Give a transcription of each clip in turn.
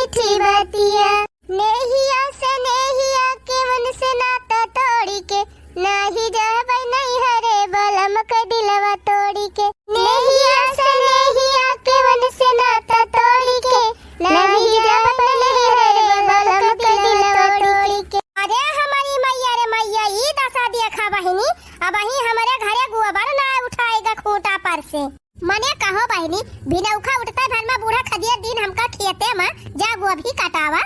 मीठी बतिया, नेहिया से नेहिया के मन से नाता तोड़ी के, नाही जाबे नहीं हरे बलम के दिलवा तोड़ी के, नेहिया से नेहिया के मन से नाता तोड़ी के, नाही जाबे नहीं हरे बलम के दिलवा तोड़ी के। अरे हमारी मैया रे मैया, ई दशा देखा बहिनी, अब ही हमारे घरे गोबर ना उठाएगा खूंटा पर से। मने कहो बहिनी, बिनौखा उठता घर में बूढ़ा खदिया दिन हमका खेते में जा गोभी काटावा।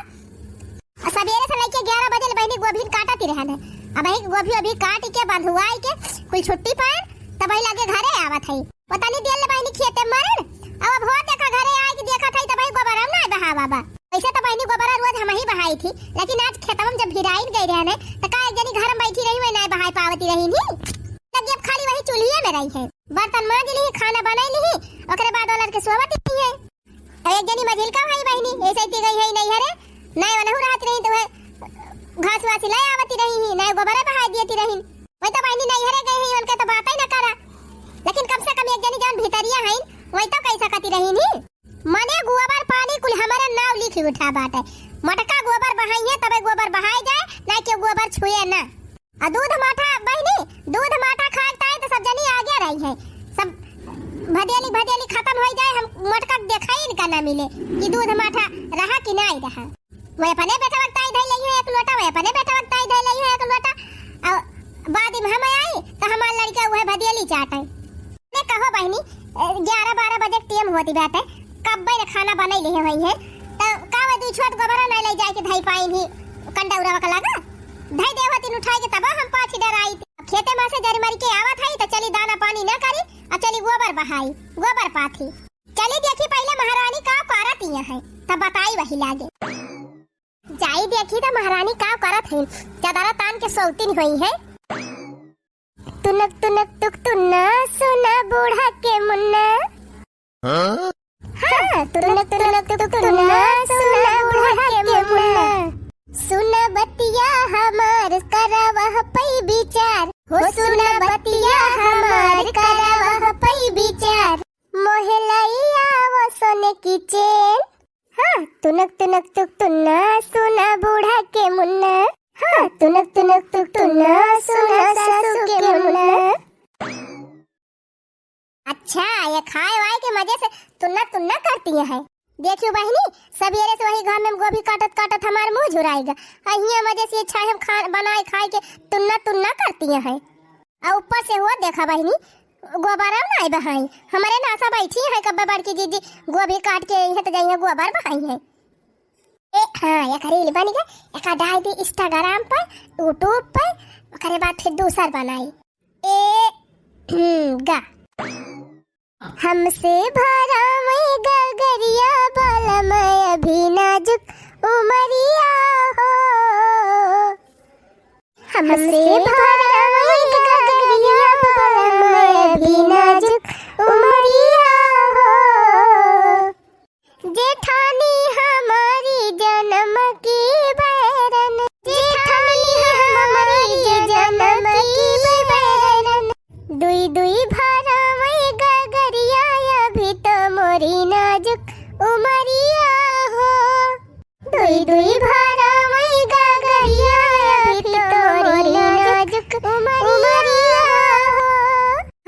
सवेरे से लेके 11 बजे बहिनी गोभी काटती रहन है। अब ही गोभी अभी काट के बंधुआई के कुल छुट्टी पर तब ही लगे घरे आवत है। पता नहीं दिल बहिनी खेते मरन। अब हो देखा घरे आए कि देखा था तब ही गोबर हम ना बहावा बा। वैसे तो बहिनी गोबर रोज हम ही बहाई थी, लेकिन आज खेतवा में जब भिराइन गई रहने त का एक जनी घर में बैठी रही मैं ना बहाई पावती रही नी। तब जब खाली वही चूल्हे में रही है, बर्तन मांज ली, खाना बनाई ली, ओकरे बाद औलाद के सोवत ही है। एक जनी मझिल का भाई बहिनी ऐसे ही गई है नहीं हरे, नहीं वनहु रात रही तो वह घास वासी ले आवती रही ही, नहीं गोबर बहा दियती रही। वही तो बहिनी नहीं हरे गई है, उनके तो बात ही ना करा। लेकिन कम से कम एक जनी जान भीतरिया है, वही तो कैसा कती रही नी। मने गोबर पानी कुल हमारा नाव लिख उठा बाटे। मटका गोबर बहाइए तबे गोबर बहाई जाए, ना कि गोबर छुए ना। आ दूध माठा बहिनी, दूध माठा खाता है तो सब जनी आगे रही है। सब भदेली खत्म हो जाए, हम मटका देखा ही इनका ना मिले कि दूध माठा रहा कि नहीं रहा। वह अपने बेटा वक्त आई धई लई है एक लोटा, वह अपने बेटा वक्त आई धई लई है एक लोटा। और बाद में हम आई तो हमार लड़का वह भदेली चाटे। ने कहो बहिनी 11-12 बजे टाइम होती बात है, कब बे खाना बनाई ले होई है तो का वे दू छोट गोबर ना ले जाए के धई पाई ही कंडौरा का लगा धई देवती उठाई के तब हम पाछी डराई। खेते में से जरी मरी के आवत है तो चली दाना पानी न करी, अब चली गोबर बहाई, गोबर पाथी। चली देखी पहले महारानी का करत है तब बताई वही लागे। जाई देखी तो महारानी का करत है, चादरा तान के सौतीन हुई है। तुनक तुनक तुक तुन्ना सुना बूढ़ा के मुन्ना, हाँ तुनक तुनक तुक तुन्ना सुना बूढ़ा के मुन्ना, सुना बतिया हमार करवह पई विचार, हो सुना बतिया हमार करवह पई विचार, मोहलैया वो सोने की चेन। हाँ तुनक तुनक तुक तुन्ना सुना बूढ़ा के मुन्ना, हाँ तुनक तुनक तुक तुन्ना सुना सासू के मुन्ना। अच्छा ये खाए वाए के मजे से तुन्ना तुन्ना करती है। देखियो बहिनी, सवेरे से वही घर में गोभी काटत काटत हमार मुंह झुराएगा। अहिया मजे से अच्छा हम खा बनाए खाए के तुन्ना तुन्ना करती है। और ऊपर से हुआ देखा बहिनी गोबर नहीं बहाई, हमारे नासा बैठी है कब्बे बड़की दीदी गोभी काट के यहीं तो जाइए गोबर बहाई है। हाँ ये रील बन गया, एक डाल दी इंस्टाग्राम पर, यूट्यूब पर, करे बाद फिर दूसर बनाई। गा हमसे भरा मैं गगरिया बाला मैं अभी नाजुक उमरिया हो, हमसे भरा मैं गगरिया बाला मैं अभी नाजुक उमरिया हो, जेठानी हमारी जन्म की बैरन, जेठानी हमारी जन्म की बैरन, दुई दुई भरा मैं गगरिया अभी तो मोरी नाजुक उमरिया हो, दुई दुई भरा मैं गगरिया अभी तो मोरी नाजुक उमरिया हो।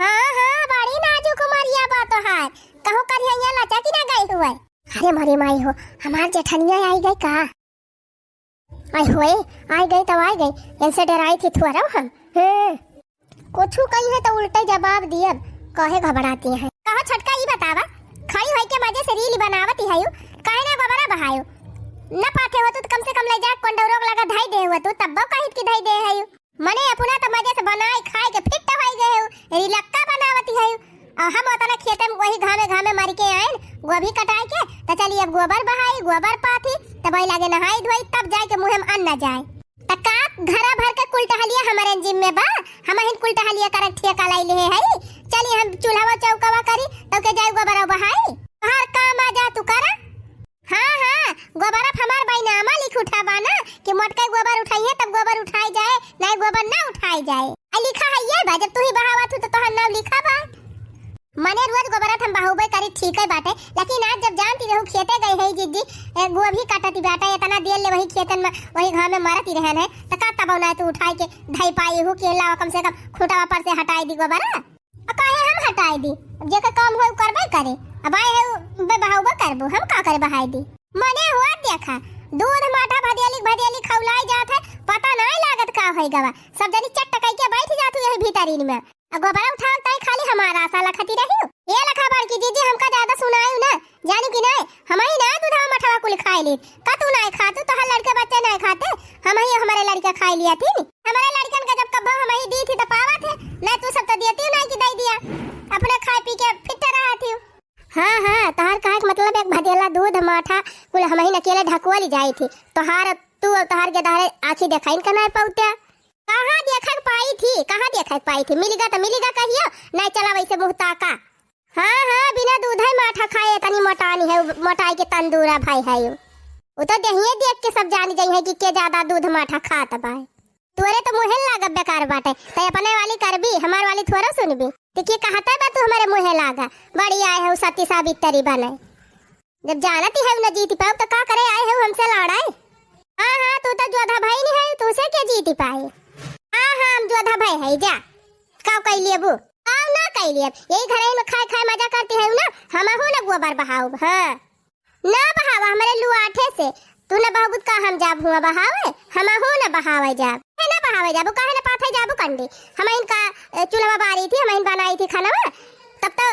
हाँ हाँ बड़ी नाजुक उमरिया बा तो हार कहूँ करिया लाचा कि ना गई हुए। अरे मरी माई हो, हमार जेठनिया आई गई का? आई हुए आई गई तब आई गई, इनसे डराई थी थोड़ा हम। कुछ कही है तो उल्टे जवाब दिए, कहे घबराती है। कहो छटका ही बतावा, खड़ी होई के मजे से रील बनावती है यू, काहे ना गोबरा बहायो न पाथे हो तो कम से कम ले जा कंडौरोग लगा धाई दे हुआ तो तब कहित की धाई दे है यू। मने अपना तो मजे से बनाई खाए के फिट होई गए हो, रीलक्का बनावती है यू। और हम उतना खेते में वही घामे मारी के आए गोभी कटाई के तो चलिए अब गोबर बहाई, गोबर पाथी तब वही लागे नहाई धोई तब जाए के मुंह में अन्न जाए। तका घरा भर के कुल टहलिया हमारे जिम में बा, हम हिन कुल टहलिया कर ठेका लाई ले है। चलिए हम चूल्हा चौकावा करी तो के जाए गोबर बहाई, हर काम आ जा तू करा। हाँ हाँ गोबर हमार बैनामा लिख उठा बाना कि मोटका गोबर उठाइए तब गोबर उठाई जाए, नहीं गोबर ना उठाई जाए। लिखा है ये बा, जब तू ही बहावा तू तो तोहर नाम लिखा बा। मने रोज गोबरत हम बाहुबे करी ठीक है बाटे, लेकिन आज जब जानती रहू खेते गई है जीजी गोभी काटती बाटा इतना देर ले वही खेतन में वही घर में मरती रहन है त का तब ना तू उठाई के धई पाई हो के लावा कम से कम खूंटा पर से हटाई दी गोबरा आ काहे हम हटाई दी, जे का काम होय करबे करे। अब आए है बे बाहुबे करबो हम का करे बहाई दी। मने हुआ देखा दूध माठा भदेली खौलाई जात है, पता नहीं लागत का होई गवा, सब जनी चटकाई के बैठ जातू यही भीतरीन में गोबरा उठाओ ताई खाली हमारा आशा लखती रही ये लखा बड़ की जीजी हमका ज्यादा सुनायू ना जानू कि नहीं हम ही ना दूधा मठवा कुल खाई ली का तू नहीं खातू तो हर लड़के बच्चे नहीं खाते हम ही हमारे लड़के खाई लिया थी हमारे लड़कन का जब कब्बा हम ही दी थी तो पावा थे नहीं तू सब तो देती नहीं कि दे दिया अपने खाए पी के फिट रहा थी। हाँ तहार कहा मतलब एक भदेला दूध माठा कुल हम ही अकेले ढकवाली जाई थी तोहार तू और तोहार के दारे आंखी देखाइन का नहीं पौत्या कहाँ देखक पाई थी कहाँ देखक पाई थी मिलेगा तो मिलेगा कहियो नहीं चला वैसे मुहता का। हाँ बिना दूध है माठा खाए तनी मोटानी है मोटाई के तंदूरा भाई है वो तो दहिए देख के सब जान जाई है कि के ज्यादा दूध माठा खात भाई तोरे तो मुहे लागा बेकार बाटे ते अपने वाली करबी हमार वाली थोड़ा सुनबी तो के कहता बा तू हमारे मुहे लागा बड़ी आए है सती सावित्री बने जब जानती है न जीती पाओ तो का करे आए है हमसे लड़ाई। हाँ तू तो जोधा भाई नहीं है तू से के जीती पाए। हाँ हम जोधा भाई है जा काव कह लिए बू आओ ना कह लिए यही घर में खाए मजा करती है ना हम हो ना गोबर बहाओ। हाँ ना बहावा हमारे लुआठे से तू ना बहाबुत का हम जाब हुआ बहावे हम हो ना बहावे जाब है ना बहावे जाबू काहे ना पाथे जाबू कंडी हम इनका चूल्हा बारी थी हम इन बनाई थी खाना तब तो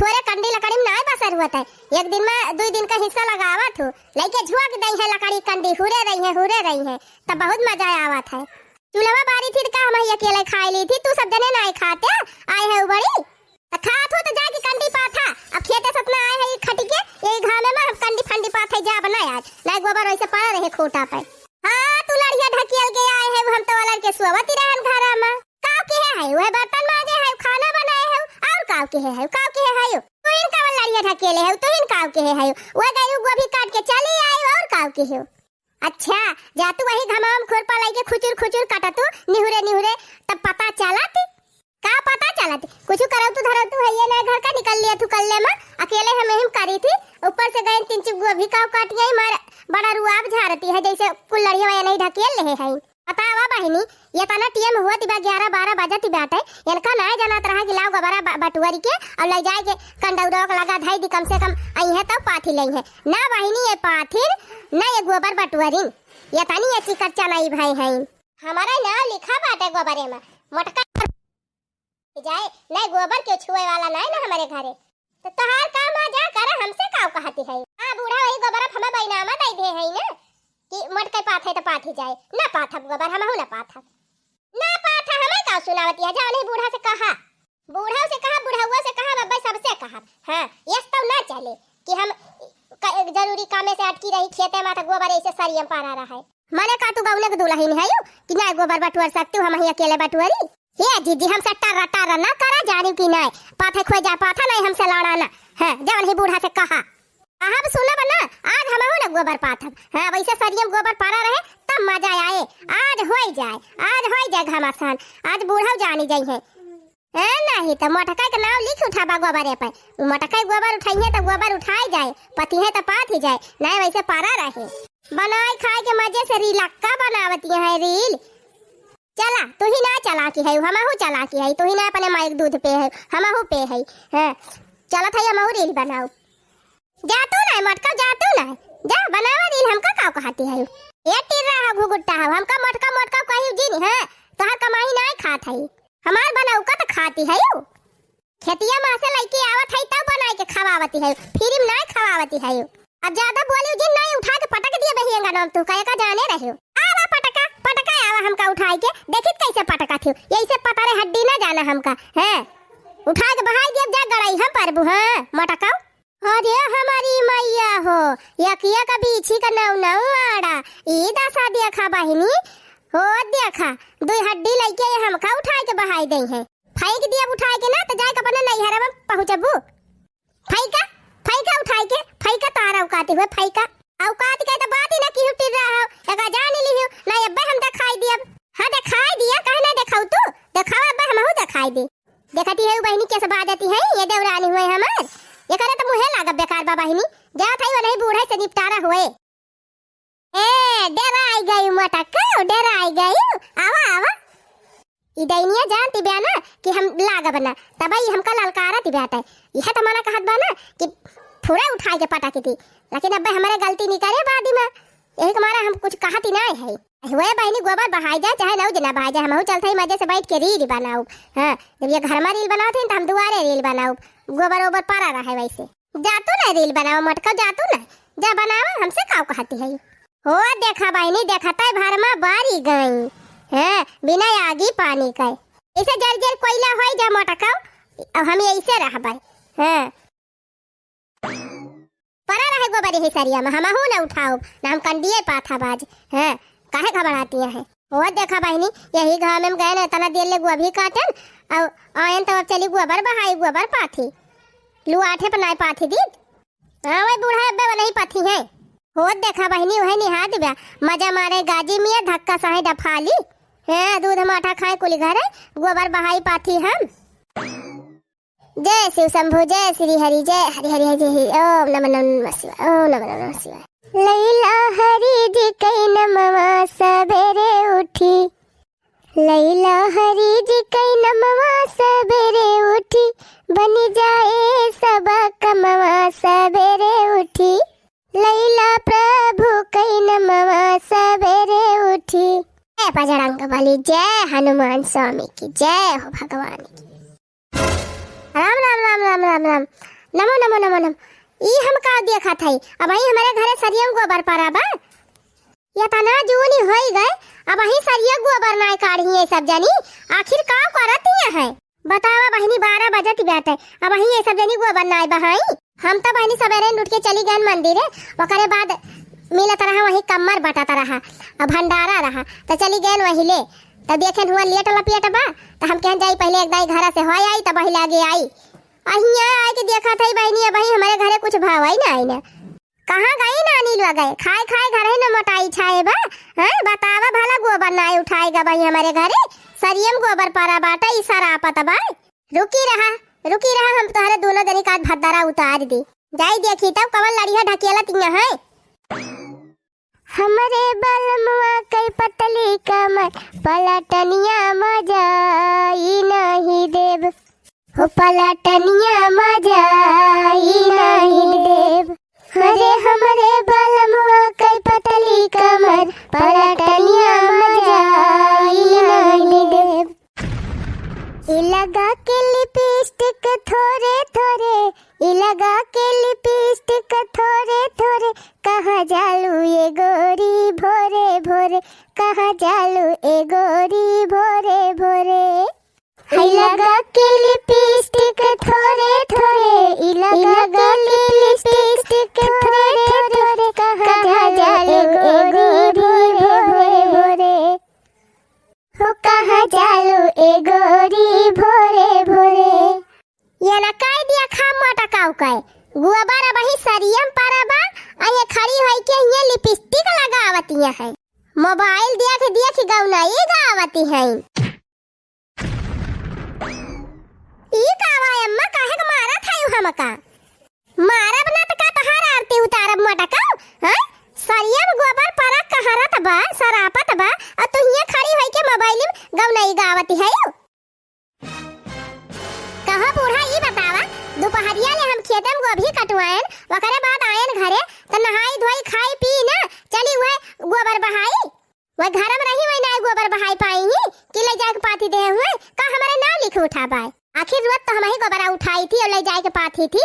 थोड़े कंडी लकड़ी में ना बसर हुआ था एक दिन में 2 दिन का हिस्सा लगावा थू लेके झुक दई है लकड़ी कंडी हुरे रही है तब बहुत मजा आवा था चूल्हा बारी थी का हम अकेले खाई ली थी तू सब जने नहीं खाते आए है बड़ी खात हो तो जाके कंडी पाथा अब खेते सतना आए है खटिके यही घामे में हम कंडी फंडी पाथे जा बनाए आज नहीं गोबर वैसे पड़ा रहे खोटा पे। हाँ तू लड़िया ढकियल के आए है हम तो वाला के सोवती रहन घर में काव के है वह बर्तन माजे है खाना बनाए है और काव के है तू इन का लड़िया ढकेले है तो इन काव के है वह गयू गोभी काट के चली आई और काव के है। अच्छा जा तू वही घमाम खुरपा लाके खुचुर काटा तू निहुरे तब पता चला थी का पता चला थी कुछ करौ तू धरौ तू है ये ना घर का निकल लिया तू कल्ले में अकेले हम हिम करी थी ऊपर से गए 3 चिप गोभी काव काट गई मार बड़ा रुआब झारती है जैसे कुल लड़िया वाला नहीं ढकेल ले है बतावा बहिनी ये तना टीएम हुआ तिबा 11-12 बजे ती बाटे इनका ना जाना तरह गिलाव गबरा बटुआरी के और ले जाए के कंडौरा लगा धाई दी कम से कम आई है तब पाथी लई है ना बहिनी ये पाथिर ना ये गोबर बटुआरी ये तनी ये चिकच्चा नहीं भाई है हमारा नाम लिखा बाटे गोबरे में मोटका जाए नहीं गोबर के छुए वाला नहीं ना हमारे घरे तो तहार काम आ जा कर हमसे काव कहती है। हां बूढ़ा वही गोबर हमें बैनामा दे दे है ना कि मटके पाथे तो पाथी जाए ना पाथब गोबर हम ना पाथा हमें का सुनावती है जाने बूढ़ा से कहा बुढ़ाऊ से कहा बब्बा सबसे कहा। हां ये तो ना चले कि हम जरूरी काम से अटकी रही खेते में तो गोबर ऐसे सरियम पारा रहा है माने का तू गौने के दुल्हन है कि ना गोबर बटुआर सकती हम ही अकेले बटुआरी ये जीजी हमसे टारा ना करा जानी कि नहीं पाथे खोए जा पाथा नहीं हमसे लड़ाना है जवन ही बूढ़ा से कहा अब सुना बना आज हम हो ना गोबर पाथब हां वैसे सरियम गोबर पारा रहे तब मजा आए आज हो जाए घमासान आज बूढ़ा जानी जाई है नहीं तो मटका के नाम लिख उठाबा गोबरे पे मटका गोबर उठाई है तो गोबर उठाई जाए पति है तो पाथ ही जाए नहीं वैसे पारा रहे बनाए खाए के मजे से रीलक्का बनावती है रील चला तू ही ना चला की है हमहु चला की है तू ही ना अपने माइक दूध पे है हमहु पे है हां चला था हमहु रील बनाओ जा तू ना मटका जा तू ना जा बनावा रील हमका का कहती है ये टीर रहा घुगुट्टा हमका मटका कहीं जी है तोहर कमाई ना खात है हमार बनाऊ का तो खाती है खेतिया में से लइके आवत है तब बनाए के खवावती है फिर ना खवावती है अब ज्यादा बोली जिन नहीं उठा के पटक दिए बहिएगा नाम तू काहे का जाने रहियो आवा पटका आवा हमका उठाई के देखित कैसे पटका थियो यही से पता रे हड्डी ना जाना हमका है उठा के बहाई दिए जा गड़ाई हम परबू हां मटका अरे हमारी मैया हो यकिया का बीछी का नौ आड़ा ई दसा देखा बहिनी हो देखा 2 हड्डी लइके हमका उठा के बहाई दई है फेंक दिया उठा के ना तो जाए के अपने नैहरा में पहुंचबू फेंका उठाई के फेंका तारा औकाती हुए फेंका औकात के तो बात ही ना की हुटी रहा एका जान लियो ना अब्बे हम दिखाई दिया हां दिखाई दिया काहे ना दिखाऊ तू दिखावा अब्बे हमहु दिखाई दे देखती है बहनी कैसे बात आती है तुम्हारा हुए। ए डेरा आई गई मोटा का, डेरा आई गई। आवा आवा इदैनिया जानती बिया ना कि हम लागा बना तबई हमका ललकारा ती बेटा। यह तो माना कहत बा ना कि फुरा उठाए के पटा की थी, लेकिन अब हमारे गलती नहीं करे बादी में, यही तुम्हारा हम कुछ कहती ना है। हुए बहनी गोबर बहाई जाए चाहे नौ जना बहाई जाए, हम चलते ही मजे से बैठ के रील बनाऊ। हाँ जब ये घर में रील बनाओ थे तो हम दुआरे रील बनाऊ, गोबर ओबर पड़ा रहा है वैसे। जातू ना रील बनाओ मटका, जातू ना जा बनावा, हमसे काव कहती है। हो देखा बहनी देखा तय भर में बारी गई है बिना आगी पानी का, ऐसे जर जर कोयला होई जा मटका। अब हम ऐसे रह भाई हैं परा रहे गोबर ही सरिया में, हम ना उठाओ ना हम कंडिए पाथा बाज हैं, काहे घबराती है। वो देखा बहनी यही गांव में गए ना तना देर ले गोभी काटन और आयन तब चली गोबर बहाई, गोबर पाथी लू आठे पर नहीं पाथी दी। हां वही बूढ़ा अब्बे नहीं पाथी है। हो देखा बहनी वही निहात बा मजा मारे गाजी मिया धक्का साहे डफाली है, दूध माठा खाए कुल घर गोबर बहाई पाथी हम। जय शिव शंभु जय श्री हरि जय हरि हरि हरि ओम नमः नमः शिवाय ओम नमः नमः शिवाय। लैला हरि जी कई नमवा सबेरे उठी, लैला हरि जी कई नमवा सबेरे उठी, बनी जाए सब कमवा सबेरे उठी, लैला प्रभु कई नमवा सबेरे उठी। जय बजरंग बली जय हनुमान स्वामी की जय हो भगवान की। राम राम राम राम राम राम नमो नमो नमो नमो। ई हम का देखा था अब वही हमारे घरे सरिया गोबर पड़ा बा, या तना जूनी होई गए अब वही सरिया गोबर ना काढ़ी ये सब जानी आखिर का करत है बतावा बहनी। 12 बजत बैठे अब वही ये सब जानी गोबर ना बहाई। हम तो बहनी सवेरे उठ के चली गए मंदिर, ओकरे बाद मिलत रहा वही कमर बटाता रहा अब भंडारा रहा तो चली गए वही ले तो देखे हुआ लेट लपेट बा तो हम कहन जाई पहले एक दाई घर से हो आई तब वही लागे आई अहिया आए के देखा था बहनी भाई हमारे घरे कुछ भाव आई ना आई ना कहाँ गई नानी लोग गए खाए खाए घर ही न मोटाई छाए बा। हैं बतावा भला गोबर ना उठाएगा भाई हमारे घरे सरियम गोबर पारा बाटा ई सारा आपत बा। रुकी रहा हम तुम्हारे दोनों जनी का भद्दारा उतार दी जाई देखी तब कवन लड़िया ढकेला तिया है। हमरे बलमुआ कई पतली कमर पलटनिया मजाई नहीं देव, हो पलटनिया मजाई नहीं देव। हरे हमरे बलमुआ कई पतली कमर पलटनिया मजाई नहीं देव। लगा के लिपस्टिक थोड़े थोड़े, लगा के लिपस्टिक थोड़े थोड़े, कहाँ जालू ये गोरी भोरे भोरे, कहाँ जालू ए गोरी भोरे भोरे। लगा के लिपस्टिक थोड़े थोड़े, लगा के लिपस्टिक थोड़े थोड़े, कहाँ जालू ए गोरी भोरे भोरे, हो कहाँ जालू ए गोरी भोरे भोरे। ये ना काय दिया खा मोटा काऊ काय गोबर वही सरियम पारा बा ये खड़ी होई के ये लिपस्टिक लगावतिया है, मोबाइल देख गौना ये गावती है। ई कावा अम्मा काहे के मारा थायु हमका मारब ना त का तहार आरती उतारब मोटा काऊ। हैं सरियम गोबर पारा कहरत बा सरापत बा और तू हिया खड़ी होई के मोबाइल में गौना ई गावती है। कहा बूढ़ा ई बतावा दोपहरिया ले हम खेत में गोभी कटवाएन ओकरे बाद आयन घरे त नहाई धोई खाई पी ना चली हुए गोबर बहाई वह घर में रही वही ना गोबर बहाई पाई ही कि ले जाके पाथी दे हुए का हमारे नाम लिख उठा पाए। आखिर रोज तो हम ही गोबर उठाई थी और ले जाके पाथी थी,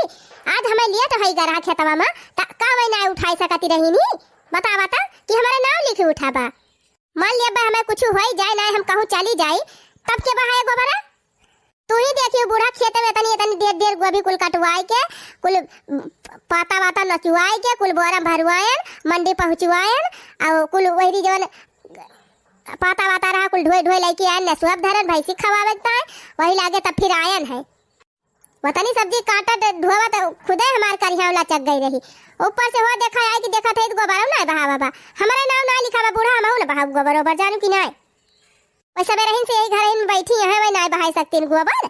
आज हमें लिए तो हई गरा खेतवा में का वही ना उठाई सकती रही नी बता कि हमारे नाम लिख उठा बा। मान लिया बा हमें कुछ होई जाए ना हम कहूं चली जाई तब के बहाए गोबरा। तू ही देखियो बूढ़ा खेत में इतनी देर गोभी कुल कटवाई के कुल पाता वाता नचवाई के कुल बोरा भरवायन मंडी पहुंचवायन और कुल वही जवन पाता वाता रहा कुल ढोई ढोई लेके आयन न सब धरन भैंसी खवावे है वही लागे तब फिर आयन है वतनी सब्जी काटा धोवा तो खुदे हमार करिया लचक गई रही ऊपर से हो देखा आई कि देखा थे गोबर ना बहा बाबा हमारे नाम ना लिखा बा बूढ़ा हम ना बहा गोबर ओबर जानू कि नहीं वैसे रहीन से यही घर में बैठी है वही ना बहा सकती गोबर।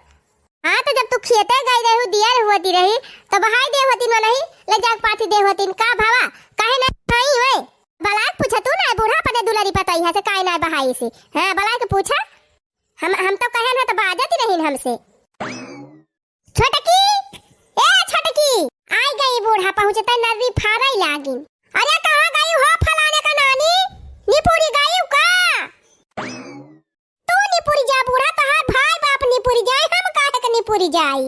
हाँ तो जब तू खेते गई रही दिया होती रही तो बहाई दे होती न नहीं ले जा पाथी दे होती का भावा काहे ना नहीं होए बलाक पूछा तू ना बूढ़ा पने दुलारी पताई है से काहे ना बहाई से हां बलाक पूछा हम तो कहे ना तो बाजती रही हमसे छोटकी ए छोटकी आई गई बूढ़ा पहुंचता नर्री फारई लागी अरे कहां गई हो फलाने का नानी निपुरी गई का तू निपुरी जा बूढ़ा तहार भाई बाप निपुरी जाए हम काहे के निपुरी जाई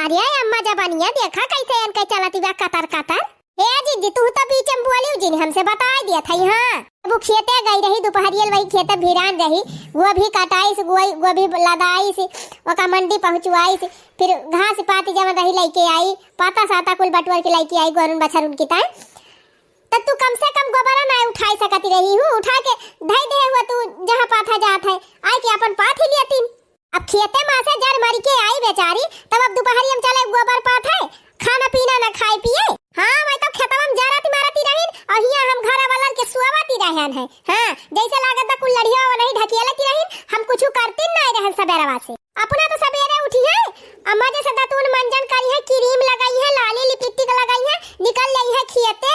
अरे अम्मा जबानिया देखा कैसे अन के चलती बा कतर कतर ए जीजी तू तो बीच में बोली जी हमसे बता दिया था हां वो खेते गई रही दोपहरियल वही खेते भिरान रही वो भी कटाई से वो भी लदाई से ओका मंडी पहुंचवाई से फिर घास पाती जवन रही लेके आई पाता साता कुल बटवर के लेके आई गोरन बछरुन की ताई तब तू कम से कम गोबरा ना उठाई सकती रही हूँ उठा के धई दे हुआ तू जहाँ पाथा जात है आई के अपन पाथ ही लेती अब खेते माँ से जर मर के आई बेचारी तब अब दोपहरी हम चले गोबर पाथ है खाना पीना ना खाए पिए हाँ मैं तो खेतवा में जराती मारती रहीन और हियां हम घर वालन के सुवाती रहन है हाँ जैसे लागत कुल लड़िया वो नहीं ढकेलती रहीन हम कुछ करती नहीं रहन सबेरवा से अपना तो सबेरे उठी है अम्मा जैसे दातून मंजन करी है क्रीम लगाई है लाली लिपस्टिक लगाई है निकल गई है खेते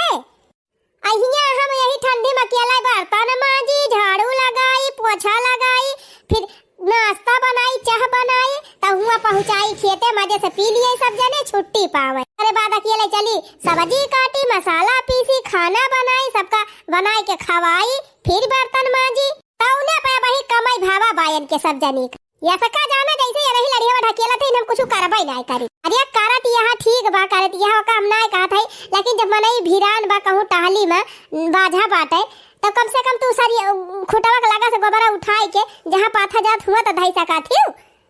अहिया हम यही ठंडी में अकेला बर्तन मांजी झाड़ू लगाई पोछा लगाई फिर नाश्ता बनाई चाह बनाई तब हुआ पहुंचाई खेते मजे से पी लिए सब जने छुट्टी पावे अरे बाद अकेले चली सब्जी काटी मसाला पीसी खाना बनाई सबका बनाई के खवाई फिर बर्तन मांजी तौने पे वही कमाई भावा बायन के सब जनी या सका जाना जैसे ये नहीं लड़िया ढकेला थे हम कुछ करबई नहीं करी अरे करत यहाँ ठीक बा करत यहाँ काम नहीं कहत है लेकिन जब मनई भिरान बा कहूं टहली में बाझा बाटे तो कम से कम तू सारी खुटवा के लगा से गोबरा उठाई के जहां पाथा जात हुआ तो धई सका थी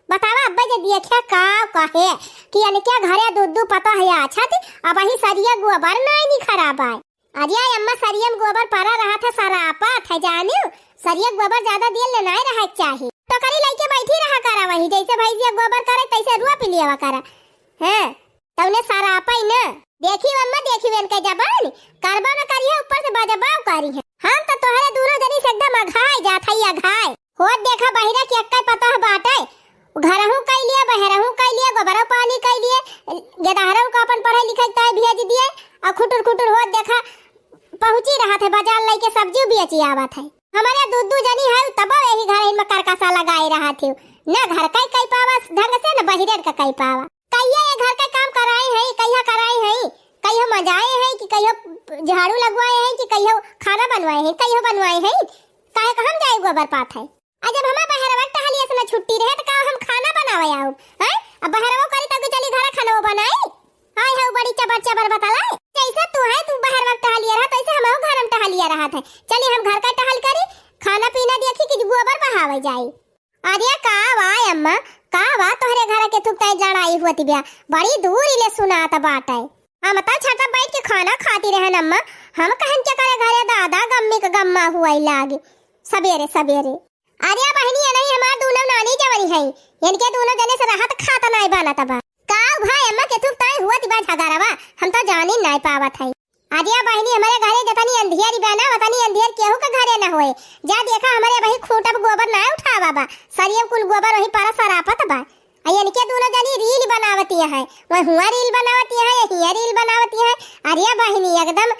बतावा अब्बा जे देखा का कहे कि यानी क्या घरे दूध पता है अच्छा थी अब वही सरिया गोबर नहीं खराब है अरे अम्मा सरिया में गोबर पड़ा रहा था सारा आपा था जानियो सरिया गोबर ज्यादा देर ले नहीं रहा चाहिए तो करी लेके बैठी रहा करा वही जैसे भैंसिया गोबर करे तैसे रुआ पी लिया करा हैं तौने सारा आपा ही ना देखी अम्मा देखी वन के जबान करबा न करिए ऊपर से बजबाव करी है हम तो तोहरे दोनों जनी से एकदम अघाय जात है अघाय होत देखा बहिरा की अक्का पता है बाटे घरहू कई लिए बहरहू कई लिए गोबरा पानी कई लिए गेदाहरऊ को अपन पढ़ाई लिखाई ताय भेज दिए और खुटुर खुटुर होत देखा पहुंची रहा थे बाजार लेके सब्जी बेची आवत है हमारे दूध जनी है तब यही घर में करकसा लगाए रहा थे न घर का कई पावा ढंग से न बहिरेर का कई पावा कहिया ये घर का काम कराए हैं कहिया कराए हैं कहियो मजाए हैं कि कहियो झाड़ू लगवाए हैं कि कहियो खाना बनवाए हैं कहियो बनवाए हैं काहे हम जाए गोबर पात है आज जब हमें बहरवा टहलिए से छुट्टी रहे तो का हम खाना बनावे आऊ हैं अब बहरवा करी तो चली घर खाना बनाई हाय है बड़ी चबर चबर बताला जैसे तू है तू बहरवा टहलिए रहा तैसे हम घर में टहलिए रहा था चली हम घर का टहल करी खाना पीना देखी कि गोबर बहावे जाई अरे का वाय अम्मा का वा तोहरे घर के तुकताई लड़ाई होती बिया बड़ी दूर इले सुनाता बाटे हम तो छटा बैठ के खाना खाती रहन अम्मा हम कहन के करे घरे दादा गम्मी का गम्मा हुआ लागे सवेरे सवेरे अरे बहनी है नहीं हमार दोनों नानी जवनी है इनके दोनों जने से राहत खाता नहीं बना तबा का भाई अम्मा के तुकताई हुआ दिबा झगड़ावा हम तो जानी नहीं पावत है अरे बहनी हमारे घरे जतनी अंधियारी बना वतनी अंधियार केहू के घरे न होए जा देखा हमारे वही खूंटा गोबर ना उठावा बा सरियम कुल गोबर वही पारा सरापत बा अयन के दोनों जनी रील बनावती है वह हुआ रील बनावती है हिया रील बनावती है अरे बहनी एकदम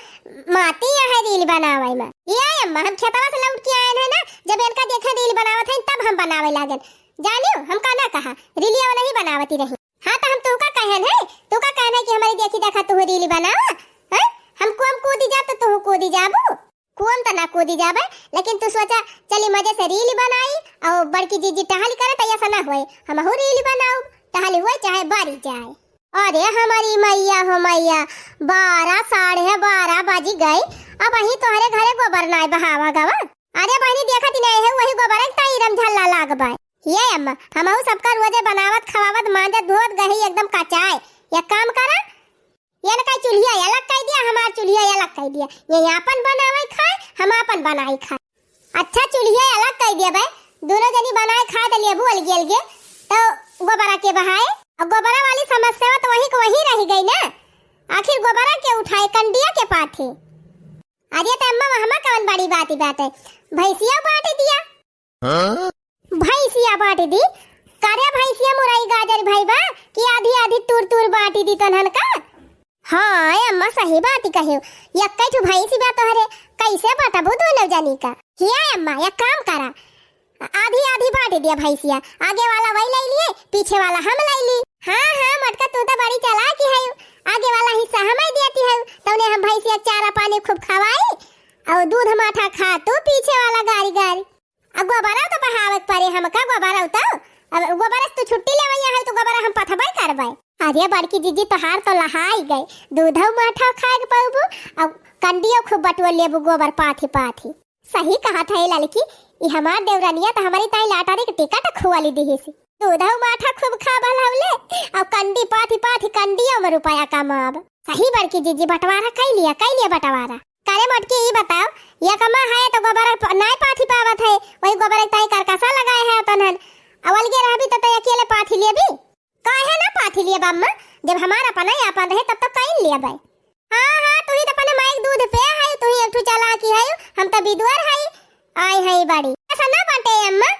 माती है रील बनावे में ये अम्मा हम खेतवा से लौट के आए हैं ना जब इनका देखा रील बनावत है तब हम बनावे लागल जानियो हम का ना कहा रीलिया नहीं बनावती रही हां तो हम तू का कहन है तू का कहना कि हमारी देखी देखा तू रील बनावा हैं हम कूदी जा तो तू कूदी जाबू कुम तो ना कूदी जाबे लेकिन तू सोचा चली मजे से रील बनाई और बड़की जीजी टहल करे तो ऐसा ना होए हम हो रील बनाओ टहल हुए चाहे बारी जाए अरे हमारी मैया हो मैया 12 साढ़े 12 बज गई अब वही तोहरे घरे गोबर ना बहावा गवा अरे बहनी देखत नहीं है वही गोबर एक ताईरम झल्ला लागबा ये अम्मा हम सबका रोजे बनावत खवावत मांजत धोत गही एकदम कचाए ये काम करा ये ना चूल्हा अलग कर दिया हमार चूल्हा अलग कर दिया ये अपन बनावे खाए हम अपन बनाई खाए अच्छा चूल्हा अलग कर दिया भाई दोनों जनी बनाए खा दलिए बोल गेल गे तो गोबरा के बहाए और गोबरा वाली समस्या तो वही को वही रह गई ना आखिर गोबरा के उठाए कंडिया के पाथे अरे तो अम्मा हम कौन बड़ी बात है भैंसिया बांट दिया भैंसिया बांट दी कारे भैंसिया मुरई गाजर भाई बा कि आधी आधी तूर तूर बाटी दी तनहन का। हाँ अम्मा सही बात ही कहियो, यक्कै ठो भैंसी बा तोहरे कैसे बाटबू दोनों जानी का। हिया अम्मा एक काम करा, आधी आधी बाटी दिया भैंसिया, आगे वाला वही ले लिए पीछे वाला हम ले ली। हाँ हाँ मटका तू तो बड़ी चालाक है, आगे वाला हिस्सा हमें देती है, तूने हम भैंसिया चारा पानी खूब खवाई और दूध माठा खा तू पीछे वाला गारी गारी। अब गोबरा तो बहावत परे हम का गोबरा उताओ, अब गोबरा से तू छुट्टी लेवैया है तो गोबरा हम पथबाई करबाई। अरे बड़की जीजी तोहार तो लहाई गई, दूधौ माठा खाए के पाबू अब कंडियो खूब बटुआ लेबू गोबर पाथी पाथी। सही कहा था लड़की, ई हमार देवरानिया तो हमारी ताई लाटारी के टिकट खुआली दी सी। दूधौ माठा खूब खा बलहौले अब कंडी पाथी पाथी कंडियो में रुपया कमाब। सही बड़की जीजी बंटवारा कई लिया बंटवारा। करे मटकी ई बताओ, ये कमा है तो गोबर नाय पाथी पावत है, वही गोबर ताई करकसा लगाए है तनहन अवल के रहबी तो अकेले पाथी लेबी। काहे ना पाथी लिए बाम्मा, जब हमारा अपना ही अपन रहे तब तो कहीं लिया भाई। हाँ हाँ तू ही तो अपने माइक दूध पे है, तू ही एक ठो चालाकी है, हम तो विधवर है आई है बड़ी। ऐसा ना बांटे अम्मा,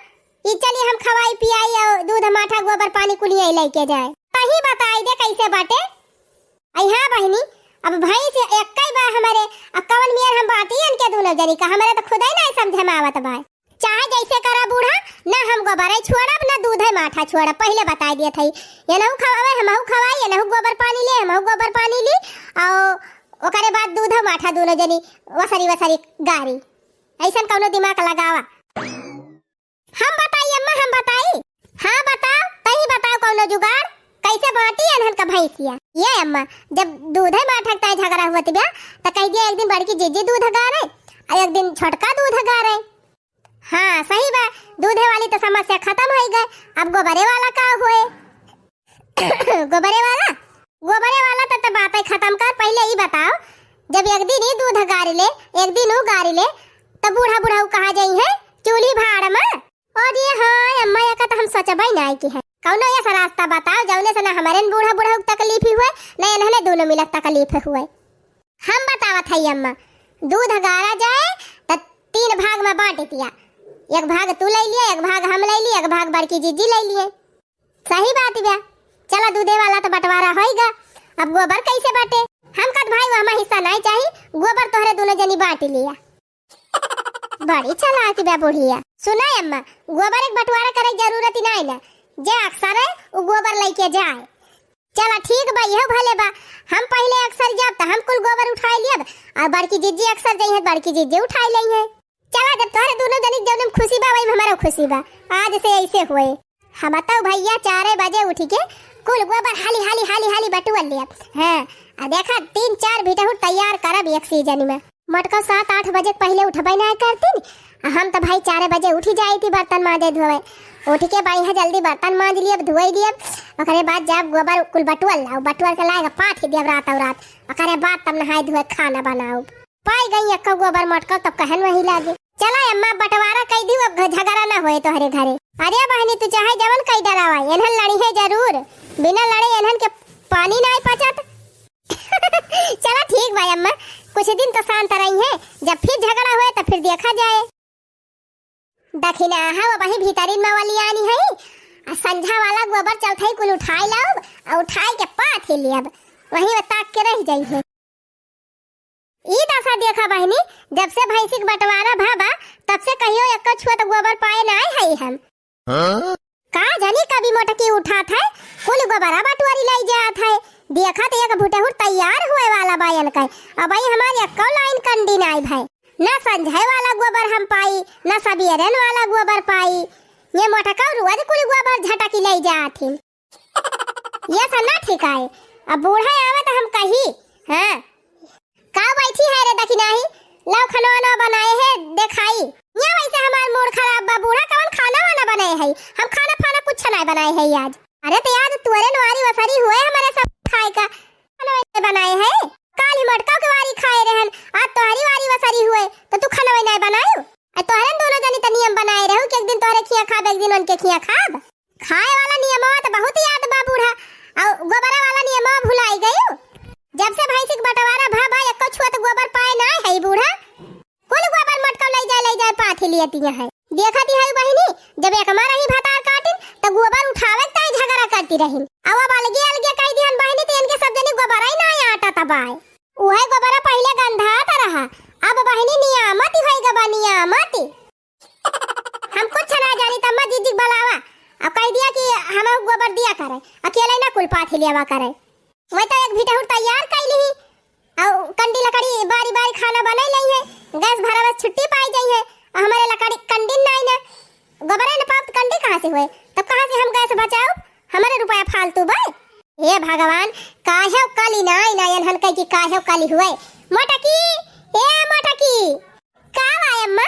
ई चली हम खवाई पियाई और दूध माठा गोबर पानी कुलिया लेके जाए। कहीं बताई दे कैसे बाटे। आई हाँ बहनी, अब भाई से एक कई बार हमारे अब कवन मियर हम बाटी इनके दोनों जनी का, हमारे तो खुद ही नहीं समझ में आवत भाई। चाहे जैसे करा बूढ़ा, ना हम गोबर छोड़ब ना दूध है माठा छोड़ब, पहले बता दिया थई। ये नहु खवावे हमहु खवाई, ये नहु गोबर पानी ले हमहु गोबर पानी ली और ओकरे बाद दूध माठा दोनों जनी वसरी गारी। ऐसा कौनो दिमाग लगावा। हम बताई अम्मा हम बताई। हाँ बताओ, तही बताओ कौनो जुगाड़ कैसे बाटी अनहन का भैंसिया। ये अम्मा जब दूध है माठा का झगड़ा हुआ तिबिया तो कह दिया एक दिन बड़की जीजी दूध गा रहे और एक दिन छोटका दूध गा रहे। हाँ सही बा, दूधे वाली तो समस्या खत्म हो गई, अब गोबरे वाला का हुए। गोबरे वाला तो बात ही खत्म कर। पहले ही बताओ, जब एक दिन ही दूध गारी ले एक दिन वो गारी ले तो बूढ़ा बूढ़ा कहा जाई है चूल्ही भाड़ में। और ये हाँ अम्मा ये का तो हम सोचबाई नहीं की है, कौनो ऐसा रास्ता बताओ जौने से ना हमारे बूढ़ा बूढ़ा तकलीफ ही हुए ना इन्हें दोनों मिलक तकलीफ हुए। हम बतावत है अम्मा, दूध गारा जाए तो 3 भाग में बांट दिया, एक भाग तू ले लिया, एक भाग हम ले लिए, एक भाग बड़की जीजी ले लिए। सही बात है, चला दूधे वाला तो बंटवारा होएगा। अब गोबर कैसे बांटे? हम कद भाई हमारा हिस्सा नहीं चाहिए, गोबर तोहरे दोनों जनी बांट लिया। बड़ी चालाक बा बुढ़िया। सुना अम्मा, गोबर एक बंटवारा करे जरूरत ही नहीं ना, जे अक्सर है वो गोबर लेके जाए। चला ठीक बा, यह भले बा, हम पहले अक्सर जब तो हम कुल गोबर उठाई लियब और बड़की जीजी अक्सर जई है बड़की जीजी उठाई लई है। चला जब तोहरे दोनों जनी जब खुशी बा वही हमारा खुशी बा, आज से ऐसे हुए। हम बताओ भैया 4 बजे उठ के कुल गोबर हाली बटुअल लिया। हां देखा 3-4 भीटा तैयार करब एक सीजन में। मटका 7-8 बजे पहले उठबई ना करती, हम तो भाई 4 बजे उठी जाई थी बर्तन माजे धोए। उठ के भाई है जल्दी बर्तन माज लियब धोई लियब, ओकरे बाद जब गोबर कुल बटुअल लाओ बटुअल के लाएगा पाठ दियब रात और रात, ओकरे बाद तब नहाई धोए खाना बनाओ। पाई गई एक गोबर मटका तब कहन वही लागे। चला अम्मा बंटवारा कई दी, अब झगड़ा ना होए तोहरे घरे। अरे बहनी तू चाहे जवन कई डरावा, एनहन लड़ी है जरूर, बिना लड़े एनहन के पानी नहीं पचत। चला ठीक भाई अम्मा, कुछ दिन तो शांत रही है, जब फिर झगड़ा हुए तो फिर देखा जाए। दखिना हाँ वही भीतरीन में वाली आनी है, संझा वाला गोबर चलते ही कुल उठाई लाओ और उठाई के पाथ ही लियब, वहीं ताक के रह जाई है। ई दशा देखा बहनी, जब से भैंसी के बंटवारा भाबा तब से कहियो एक छुआ गोबर पाए ना है हम। का जानी कभी मोटकी उठा था कुल गोबरा बटवारी लाई जात है, देखा तो एक भुटेहुर तैयार हुए वाला बायन का। अब भाई हमारी एक लाइन कंडी नहीं भाई, ना संझाई वाला गोबर हम पाई ना सबेरन वाला गोबर पाई, ये मोटका रोज कुल गोबर झटकी लाई जात है। ये सन्ना ठीक है, अब बूढ़ा आवे तो हम कही हां का बैठी है रे दखी नहीं लाओ खाना बनाए है देखाई। ये वैसे हमार मूड खराब बा, बूढ़ा कौन खाना वाना बनाए है, हम खाना कुछ नहीं बनाए है आज। अरे तो याद तुअरे नवारी वसरी हुए हमारे सब खाए का खाना बनाए है, काली मटका के वारी खाए रहन, आज तोहरी वारी वसरी हुए तो तू खाना नहीं बनायो। आ तोहरे दोनों जनी त नियम बनाए रहू कि एक दिन तोहरे खिया खाब एक दिन उनके खिया खाब। खाए वाला नियम तो बहुत याद बा बूढ़ा, और गोबरा वाला नियम भुलाई गयो। जब से भैंसी के बंटवारा भाबा एक छुआ तो गोबर पाए ना है बूढ़ा, कुल गोबर मटका ले जाए पाथी लियती है। देखती है बहिनी, जब एक हमारा ही भतार काटिन तो गोबर रही। अब अलगे अलगे कह दिहन बहनी तो इनके सब जनी गोबरा ही ना आटा तबाय। उहे गोबरा पहले गंधाता रहा, अब बहनी नियामत होई गबा नियामत। हम कुछ ना जानी त अम्मा जीजी बुलावा, अब कह दिया कि हम गोबर दिया करे, अकेले ना कुल पाथ लियावा करे। मैं तो एक भीटा तैयार कैली ही और कंडी लकड़ी बारी बारी खाना बनाई लई है, गैस भरा बस छुट्टी पाई जाई है। हमारे लकड़ी कंडी नहीं ना गोबरे न पाप कंडी कहां से हुए, तब कहां से हम गैस बचाओ, हमारे रुपया फालतू बे। हे भगवान काहे काली नाई नायन हन कह की काहे काली हुए। मोटकी ए मोटकी का आय अम्मा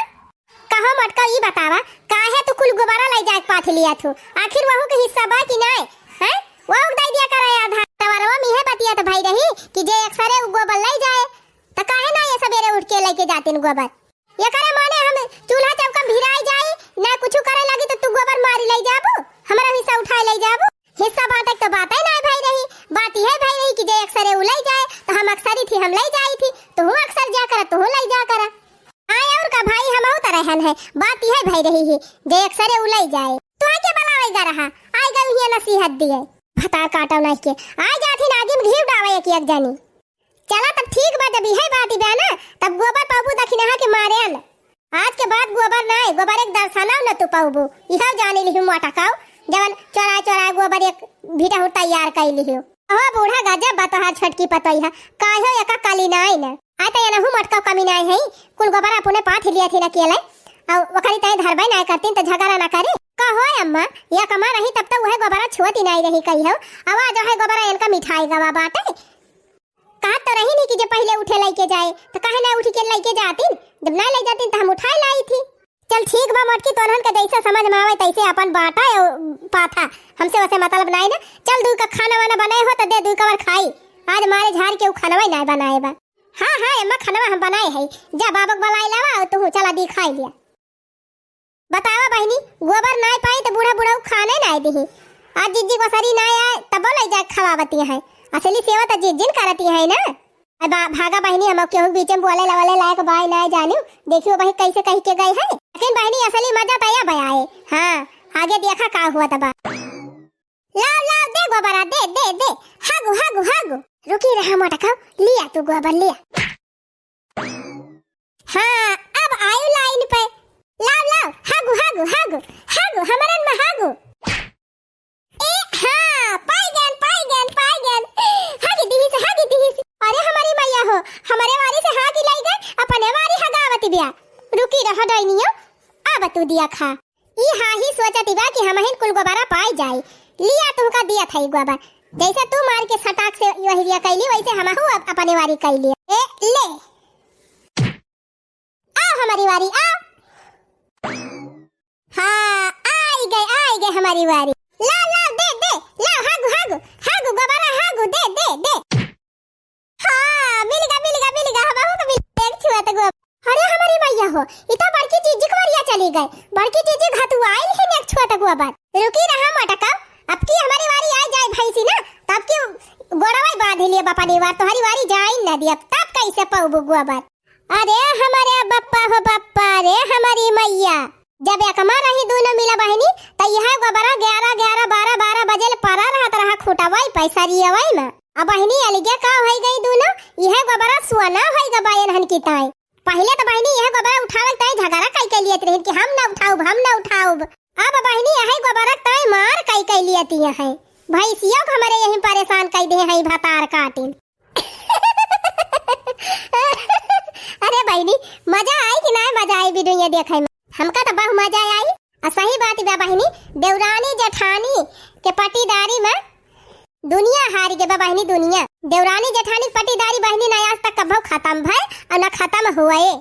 कहो मटका ई बतावा काहे तू कुल गोबरा ले जाए पाथ लिया थू, आखिर वहु के हिस्सा बा कि नहीं हैं? वो दे दिया करे आधा तवरवा में है बतिया तो भाई रही कि जे अक्सरे गोबर ले जाए त काहे ना ये सवेरे उठ के लेके जातिन गोबर। ये करे माने हम चूल्हा चौका भिराई जाए ना कुछ करे लगी तो तू गोबर मारी ले जाबू, हमारा हिस्सा उठाए ले जाबू। हिस्सा बात तो बात है ना भाई रही, बात है भाई रही कि जे अक्सरे उलई जाए तो हम अक्सरी थी हम ले जाई थी, तो हूं अक्सर जा कर तो हूं ले जा कर आय और का भाई हम हो तरहन है। बात है भाई रही है जे अक्सरे उलई जाए तो आके बनावेगा रहा आय गल ही नसीहत दिए भतार काटो नहीं के आय जाथी नागी में घी डावे एक जानी। चला तब ठीक बा, जब है बात बा ना तब गोबर पाबू दखिनहा के मारेन। आज के बाद गोबर ना गोबर एक दर्शना न तू पाबू इहा जाने लिहु मोटा काऊ जवन चोरा चोरा गोबर एक भीटा हो तैयार कर लिहु। ओ बूढ़ा गजब बतहार छटकी पतोइहा काहे एका काली नाई न आते एनहु मटका कमी नाई है, कुल गोबर अपने पाथ लिया थी न केले और वखरी तय धरबई ना करतीन त झगड़ा ना करे। का होय अम्मा या कमा रही तब तक वह गोबरा छुअती नहीं रही कही हो। आवाज है गोबरा इनका मिठाई गवा बाटे कहा तो रही नहीं कि जे पहले उठे लेके जाए तो काहे ना उठ के लेके जातीन, जब ना ले जातीन तो हम उठाए लाई थी। चल ठीक बा मोटकी तोरहन के जैसे समझ में आवे तैसे अपन बाटा पाथा, हमसे वैसे मतलब नहीं ना। चल दू का खाना वाना बनाए हो तो दे दू कवर खाई, आज मारे झाड़ के खाना नहीं बनाए बा। हाँ हाँ अम्मा खाना हम बनाए है, जा बाबक बलाई लावा तू चला दी खाई लिया। बतावा बहनी गोबर नहीं पाई तो बूढ़ा बूढ़ा खाने नहीं दी, आज जिज्जी को सरी ना आए तब ले जा खवावती है, असली सेवा तो जिज्जिन करती है ना। भागा बहनी हम केहू बीच में बोले लवले लायक बाई ना जानू, देखियो भाई कैसे कह के गई है, लेकिन बहनी असली मजा तया बयाए। हाँ आगे देखा का हुआ तबा। लाओ लाओ दे गोबरा दे दे दे हागु हागु हागु। रुकी रहा मोटा खाओ लिया तू गोबर लिया। हाँ अब आयु लाइन पे लाओ लाओ हागु हागु हागु हागु हमारन में हागु। ए हाँ पाई गन हागी दिही से हागी दिही से। अरे हमारी मैया हो हमारे वारी से हागी लाई गए अपने वारी हगावती बिया। रुकी रह डइनियो अब तू दिया खा। ई हाँ ही सोचती बा कि हमहिन कुल गोबरा पाई जाई, लिया तुमका दिया था गोबर, जैसे तू मार के सटाक से वही लिया कैली वैसे हमहु अपने वारी कैली लिया। ए ले आओ हमारी वारी आओ। हाँ आई गए हमारी वारी। ला ला दे दे ला हागु हागु हागु गोबरा हागु दे दे दे। हाँ मिलेगा हमहु को मिल एक छुआ तो गोबर। अरे हमारी मैया हो इतना बड़की चीज कवरिया चली गई, बड़की चीज घातु आई ही नेक छुआ तो गोबर। रुकी रहा मटका अब की हमारी वारी आ जाए भैंसी ना तब की गोड़वाई बांध लिया बापा ने वार तुम्हारी वारी जाए ना दिया तब कैसे पाऊबू गोबर। अरे हमारे बप्पा हो बप्पा रे हमारी मैया जब एकमा रही दोनों मिला बहनी त यह गोबरा 11 12 बजे परा रहा खुटावाई पैसा रियवाई में। अब बहनी अलगे का होई गई दोनों यह गोबरा सुना होई गबायन हन की ताई। पहले तो बहनी यह गोबरा उठावे ताई झगड़ा कई के लिए रही कि हम ना उठाऊ। अब बहनी यह गोबरा ताई मार कई लियती है भैंसियों हमारे यही परेशान कई दे है भतार काटिन। अरे बहनी मजा आई कि ना मजा आई वीडियो देखे में, हमका तो बहुत मजा आई। सही बात बा बहनी देवरानी जेठानी के पटीदारी में दुनिया हारी के बा बहनी दुनिया। देवरानी जेठानी पटीदारी बहनी ना आज तक कभी खत्म भई और ना खत्म हुआ है।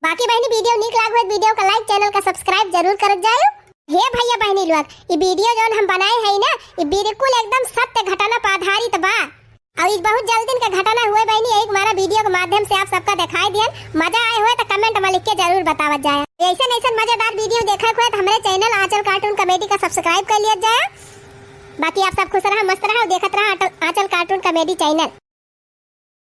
बाकी बहनी वीडियो निक लागो वीडियो का लाइक चैनल का सब्सक्राइब जरूर कर जाओ। हे भैया बहनी लोग ये वीडियो जो हम बनाए है ना ये बिल्कुल एकदम सत्य घटना पर आधारित बा और इस बहुत जल्द दिन का घटना हुए बहनी एक हमारा वीडियो के माध्यम से आप सबका दिखाई दिया। मजा आए हुए तो कमेंट में लिख के जरूर बतावत जाए। ऐसे मजेदार वीडियो देखा हुआ तो हमारे चैनल आंचल कार्टून कॉमेडी का सब्सक्राइब कर लिया जाए। बाकी आप सब खुश रहा मस्त रहा और देखत रहा आंचल कार्टून कॉमेडी चैनल।